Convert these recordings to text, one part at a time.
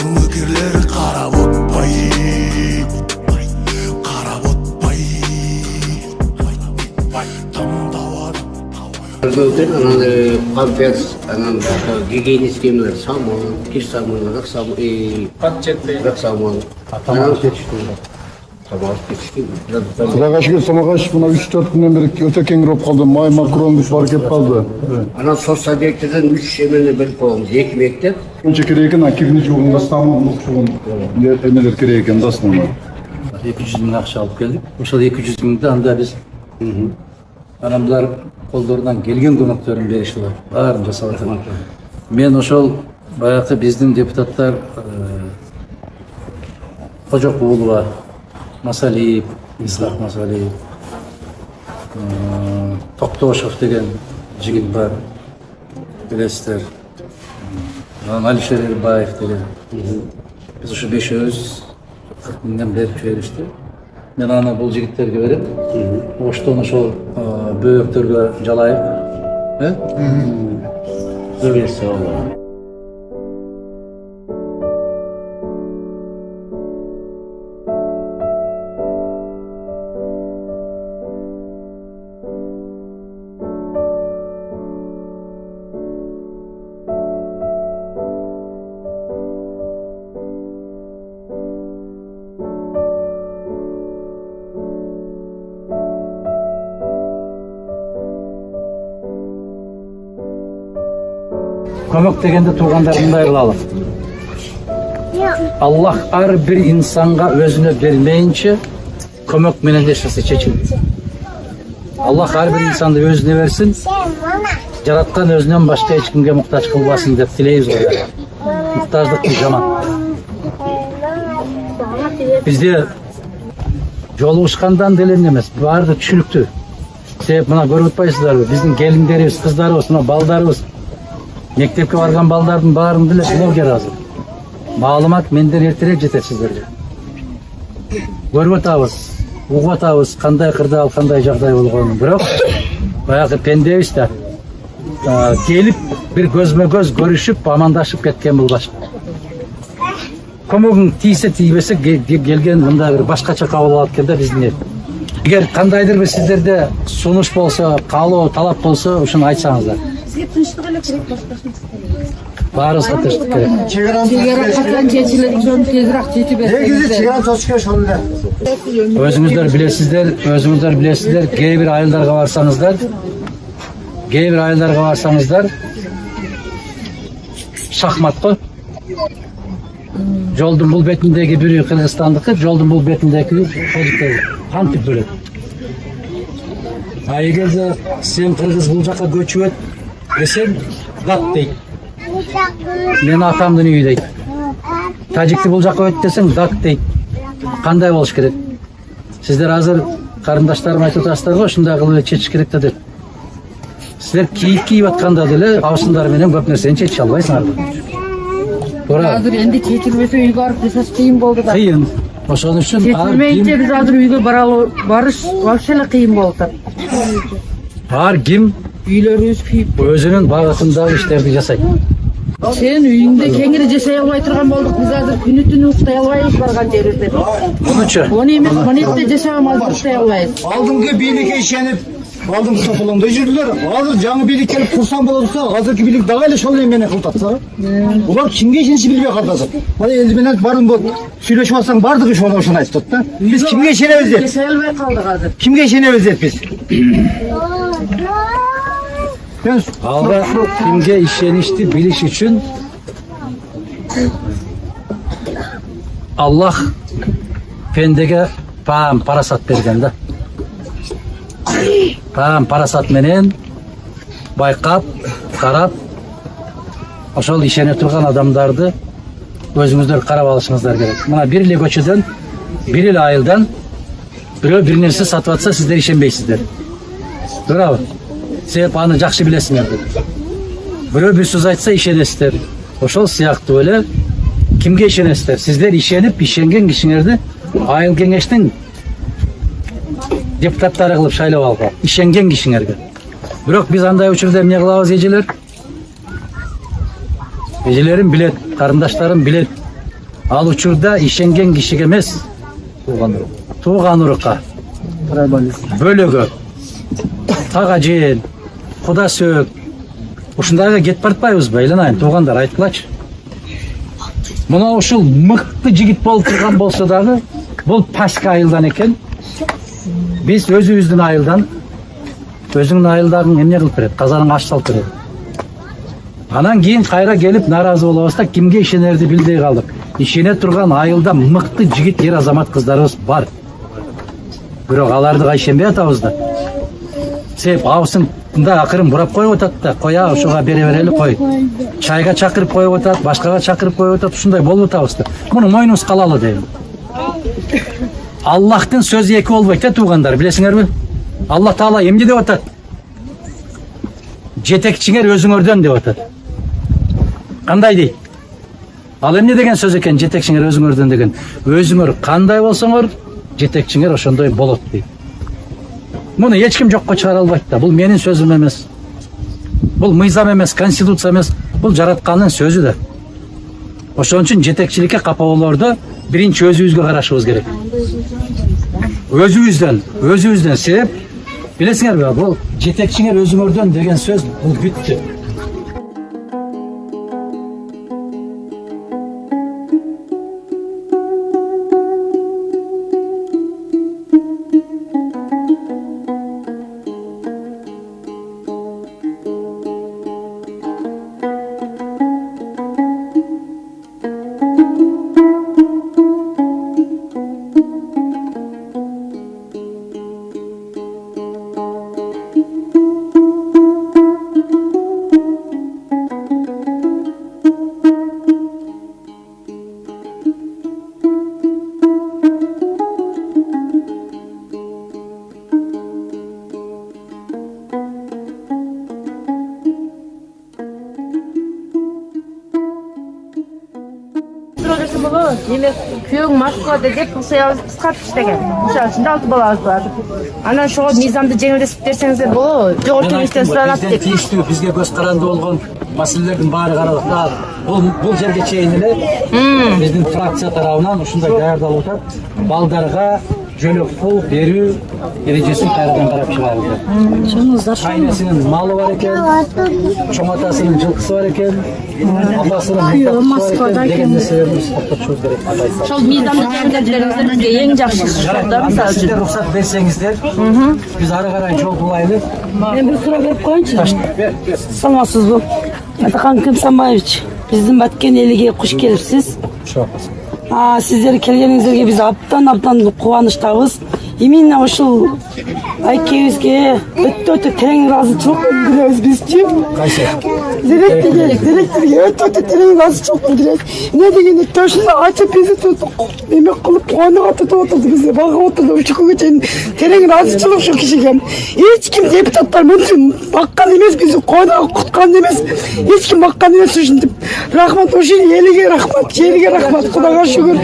үмікерлер қарап отпай Памперс, гигиенический темалар, самон, киш самон, рак самон, рак самон. Тамақ жетіштіңдер. Тамақ жетіштіңдер. Құдайға шүкір, самаға шүкір, мына 3-4 күннен бері өте кең болып қалды. Май, макарон бар кеп қалды. Ана сос объекттерден 3 емені біліп қоямыз, 2 мектеп. Önce керек екен, кирни жуғында самон, жуғын емелер керек екен, дасынан. 200 мың ақша алып келдік. Ошол 200 мыңды анда біз адамдар қолдарынан келген көмектерін беришти. Баарын жасап атат. Мен ошол баягы биздин депутаттар Кожокулова, Масалиев, Ислах Масалиев, Токтошев деген жигит бар. Билесиздер. Алишер Эрбаев деген. Биз ошо бешөөбүз 40 мыңдан берип жиберишти. Мен аны бул жигиттерге берип, оштон ошол бөөктөргө жалайып, берсе болот. Көмөк дегенде тургандар мындай кылалы. Аллах ар бир инсанга өзүнө бермейинче көмөк менен эч нерсе чечилбейт. Аллах ар бир инсанды өзүнө берсин. Жараткан өзүнөн башка эч кимге муктаж кылбасын деп тилейбиз го. Муктаждык жаман. Бизде жолугушкандан деле эмес, баарды түшүнүктүү. Себеп мына көрүп атпайсыздарбы? Биздин келиндерибиз, кыздарыбыз, мына балдарыбыз мектепке барган балдардын баарын билет, блогер азыр. Маалымат менден эртерээк жетет сиздерге. Көрүп атабыз, угуп атабыз кандай кырдаал, кандай жагдай болгонун. Бирок баягы пендебиз да келип бир көзмө көз көрүшүп, амандашып кеткен бул башка. Көмөгүң тийсе тийбесе келген мында бир башкача кабыл алат экен да биздин эл. Эгер кандайдыр бир сиздерде сунуш болсо, каалоо, талап болсо, ушуну айтсаңыздар. Тынчтык эле керек, башкасын керек. Баарыбызга тынчтык керек. Чегара качан чечилет, ошону тезирээк чечип берсеңиздер. Негизи чегара чечишке ошол эле. Өзүңүздөр билесиздер, кээ бир айылдарга барсаңыздар, шахмат го. Жолдун бул бетиндеги бири Кыргызстандыкы, жолдун бул бетиндеги тажиктер кантип бөлөт. А эгерде сен кыргыз бул жака көчүп өт десең, дат дейт. Мен атамдын үйү дейт. Тажикти бул жака өт десең, дат дейт. Кандай болуш керек? Сиздер азыр карындаштарым айтып атасыздар го, ушундай кылып чечиш керек да деп. Силер кийип атканда деле абысындар менен көп нерсени чечише албайсыңар. Туура. Азыр энди чечилбесе үйгө барып жасаш кыйын болду да. Кыйын. Ошон үчүн чечилмейинче биз азыр үйгө барыш вообще эле кыйын болуп атат. Ар ким Үйлөрүбүз күйүп, өзүнүн багытындагы иштерди жасайт. Сен үйүңдө кеңири жашай албай турган болдук. Биз азыр күнү түнү уктай албайбыз барган жерибизде. Мунучу. Оны эмес, монетте жашаган уктай албайбыз. Алдыңкы бийликке ишенип, алдыңкы сопулуңда жүрдүлөр. Азыр жаңы бийлик келип курсан болсо, азыркы бийлик дагы эле ошол эмени кылтатса. Булар кимге ишениши билбей калды азыр. Мына элди менен барын бул сүйлөшүп алсаң бардыгы ошону айтып да. Биз кимге ишенебиз деп? Жашай албай калдык азыр. Кимге ишенебиз деп биз? Алга кимге ишеништи билиш үчүн Аллах пендеге паам парасат берген да. Паам парасат менен байкап, карап, ошол ишене турган адамдарды өзүңүздөр карап алышыңыздар керек. Мына бир эле көчөдөн, бир эле айылдан бирөө бир нерсе сатып атса, сиздер ишенбейсиздер. Туурабы? Себеп аны жакшы билесиңер. Бирөө бир сөз айтса ишенесиздер. Ошол сыяктуу эле кимге ишенесиздер? Сиздер ишенип, ишенген кишиңерди айыл кеңештин депутаттары кылып шайлап алга, ишенген кишиңерге. Бирок биз андай учурда эмне кылабыз эжелер? Эжелерим билет, карындаштарым билет. Ал учурда ишенген кишиге эмес, тууган урукка, бөлөгө, тага жен, куда сөөк, ушундайга кетип баратпайбызбы? Айланайын, туугандар айткылачы. Мына ушул мыкты жигит болуп турган болсо дагы, бул паска айылдан экен. Биз өзүбүздүн айылдан, өзүңдүн айылдагың эмне кылып берет? Казаның аш салып берет. Анан кийин кайра келип наразы болобуз да, кимге ишенерди билбей калдык. Ишене турган айылда мыкты жигит ер азамат кыздарыбыз бар. Бирок аларды ишенбей атабыз да. Себеп абысында акырын бурап коюп атат да, коя ошого бере берели кой. Чайга чакырып коюп атат, башкага чакырып коюп атат, ушундай болуп атабыз да. Муну мойнубуз калалы дейм. Аллахтын сөзү эки болбойт да туугандар, билесиңерби? Аллах Таала эмне деп атат? Жетекчиңер өзүңөрдөн деп атат. Кандай дейт? Ал эмне деген сөз экен, жетекчиңер өзүңөрдөн деген? Өзүңөр кандай болсоңор, жетекчиңер ошондой болот дейт. Муну эч ким жокко чыгара албайт да. Бул менин сөзүм эмес. Бул мыйзам эмес, конституция эмес. Бул жараткандын сөзү да. Ошон үчүн жетекчиликке капа болоордо биринчи өзүбүзгө карашыбыз керек. Өзүбүздөн себеп билесиңерби, бул жетекчиңер өзүңөрдөн деген сөз бул бүттү. Демек, күйөөң Москвада деп союз кыскартып иштеген. Ошол үчүн 6 балабыз бар. Анан ошого мыйзамды жеңилдетип берсеңиздер болобу? Жогорку кеңештен суранат деп. Тийиштүү бизге көз каранды болгон маселелердин баары каралып, бул жерге чейин эле биздин фракция тарабынан ушундай даярдалып атат. Балдарга жөлөк пул берүү эрежесин кайрадан карап чыгарылды. Кайнесинин малы бар экен, чоң атасынын жылкысы бар экен, апасынын Москвада деген нерселерди токтотушубуз керек. Ошол мыйзамды жеңилдетиңиздер бизге эң жакшы шарттар, мисалы үчүн. Сиздер уруксат берсеңиздер, биз ары карай жол булайлы. Мен bir soru verip koyuncu. Sanmazsızбы. Атакан Ким Самаевич, биздин Баткен элиге куш келипсиз. Сиздер келгениңиздерге биз абдан кубанычтабыз. Именно ошол айкебизге өтө терең ыраазычылык билдиребиз бизчи. Кайсы? Директорге өтө терең ыраазычылык билдиребиз. Эмне дегенде төшүндө ачып биз эме кылып кубанып атып отурду, бизди багып отурду. Учукуга чейин терең ыраазычылык ушул кишиге. Эч ким депутаттар мынча баккан эмес, бизди кубанып куткан эмес. Эч ким баккан эмес ушинтип. Рахмат ошол элиге рахмат, жерге рахмат, Кудайга шүгүр.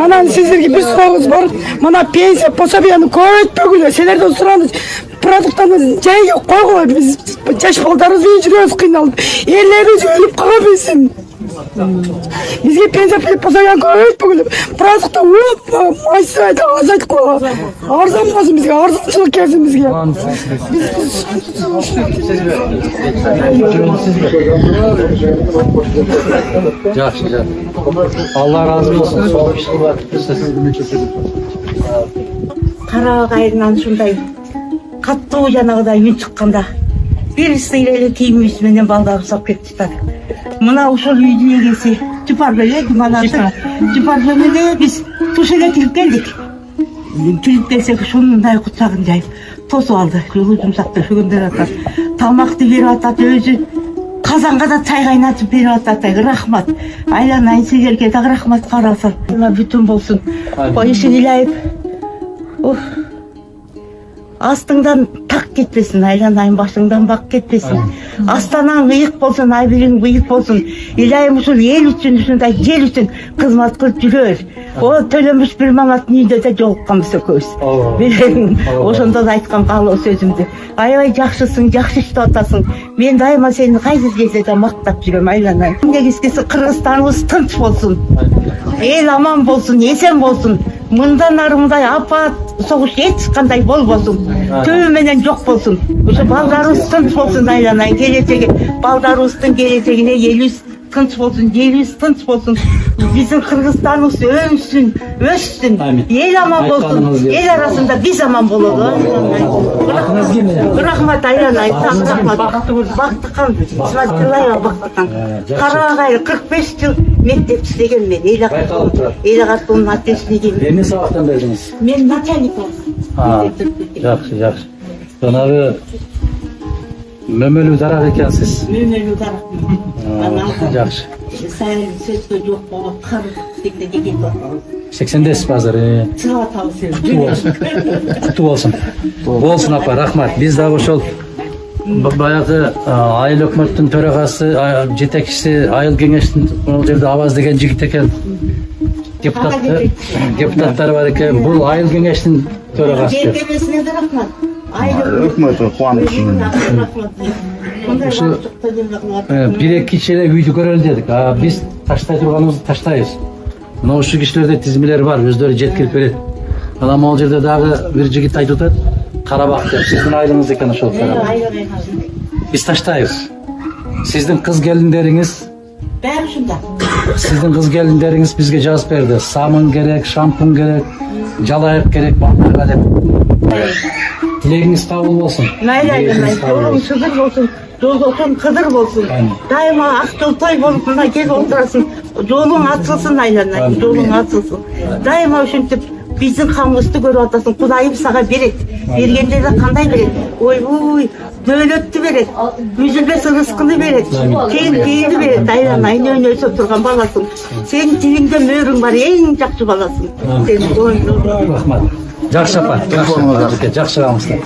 Анан сиздерге бир сурообуз бар. Мына пенсия пособияны көбөйтпөгүлө, силерден сураңыз. Продукттарды жайга койгула, биз жаш балдарыбыз менен жүрөбүз кыйналып. Элебиз өлүп кала берсин. Бизге пенсия пособияны көбөйтпөгүлө. Продукты майсайда азайткыла. Арзан болсун бизге, арзанчылык келсин бизге. Жакшы. Алла разы болсун. Карабак айылынан ушундай каттуу жанагыдай үн чыкканда бир сыйреле кийимибиз менен балдарыбыз алып кетип жатат. Мына ушул үйдүн эгеси Жупар эле Жуманаты. Жупар эле биз туш эле кирип келдик. Кирип келсек ушундай кутагын жайып тосуп алды. Жолу жумсактап шөгөндөр атат. Тамакты берип атат, өзү казанга да чай кайнатып берип атат. Рахмат. Айланайын силерге дагы рахмат каралсын. Бүтүн болсун. Коюшун илайып. астыңдан так кетпесін, айланайын башыңдан бак кетпесін. Астанаң ыйык болсын, айбириң ыйык болсын. Илайым ушул эл үчүн, ушундай жер үчүн кызмат кылып жүрөр. О төлөмүш бир маматтын үйдө да жолукканбыз экөөбүз. Мен ошондо да айткан калуу сөзүмдү. Аябай жакшысың, жакшы иштеп атасың. Мен дайыма сени кайсы кезде да мактап жүрөм, айланайын. Негизгиси Кыргызстаныбыз тынч болсун. Эл аман болсун, эсен болсун. Мындан ары мындай апат, согуш эч кандай болбосун. Төбү менен жок болсун. Ошо балдарыбыз тынч болсун, айланайын. Келечеги балдарыбыздын келечегине элибиз тынч болсун, жерибиз тынч болсун. Биздин Кыргызстаныбыз өссүн, өссүн. Эл аман болсун. Эл арасында биз аман бололу. Рахмат, айланайын. Рахмат. Бактыкан, Исматилаева Бактыкан. Карабагай 45 жыл мектеп иштеген мен. Эл агартуунун атештигин. Эмне сабактан бердиңиз? Мен начальник болдум. Жакшы. Жанагы мөмөлүү дарак экенсиз. Мөмөлүү дарак. Жакшы. Сайын сөзгө жок болуп, карып секте деген бар. 80десиз азыр. Чыга атабыз. Куттуу болсун. Болсун апа, рахмат. Биз дагы ошол баягы айыл өкмөттүн төрагасы, жетекчиси, айыл кеңештин бул жерде Абаз деген жигит экен. Депутаттар бар экен. Бул айыл кеңештин төрагасы. Жетемесине да рахмат. Өкмөт кубанычы. Бир-эки кичине үйдү көрөлү дедик. Биз таштай турганыбызды таштайбыз. Мына ушул кишилерде тизмелер бар, өздөрү жеткирип берет. Анан могул жерде дагы бир жигит айтып атат. Карабак деп, сиздин айылыңыз экен ошол Карабак. Биз таштайбыз. Сиздин кыз келиндериңиз, баары ушунда. Сиздин кыз келиндериңиз бизге жазып берди. Самын керек, шампунь керек, жалайык керек балдарга деп. Тилегиңиз кабыл болсун. Айланайын, жолуң сыдыр болсун, жолдошуң кыдыр болсун. Дайыма ак жолтой болуп мына келип отурасың. Жолуң ачылсын, айланайын, жолуң ачылсын. Дайыма ушинтип биздин камыбызды көрүп атасың. Кудайым сага берет. Бергенде да кандай берет? Ойбуй, дөөлөттү берет. Үзүлбөс рызкыны берет. Тең тейди берет. Айланайын, өнөсөп турган баласың. Сенин тилиңде мөөрүң бар, эң жакшы баласың. Рахмат. Жакшы апа, жакшы. Жакшы калыңыздар.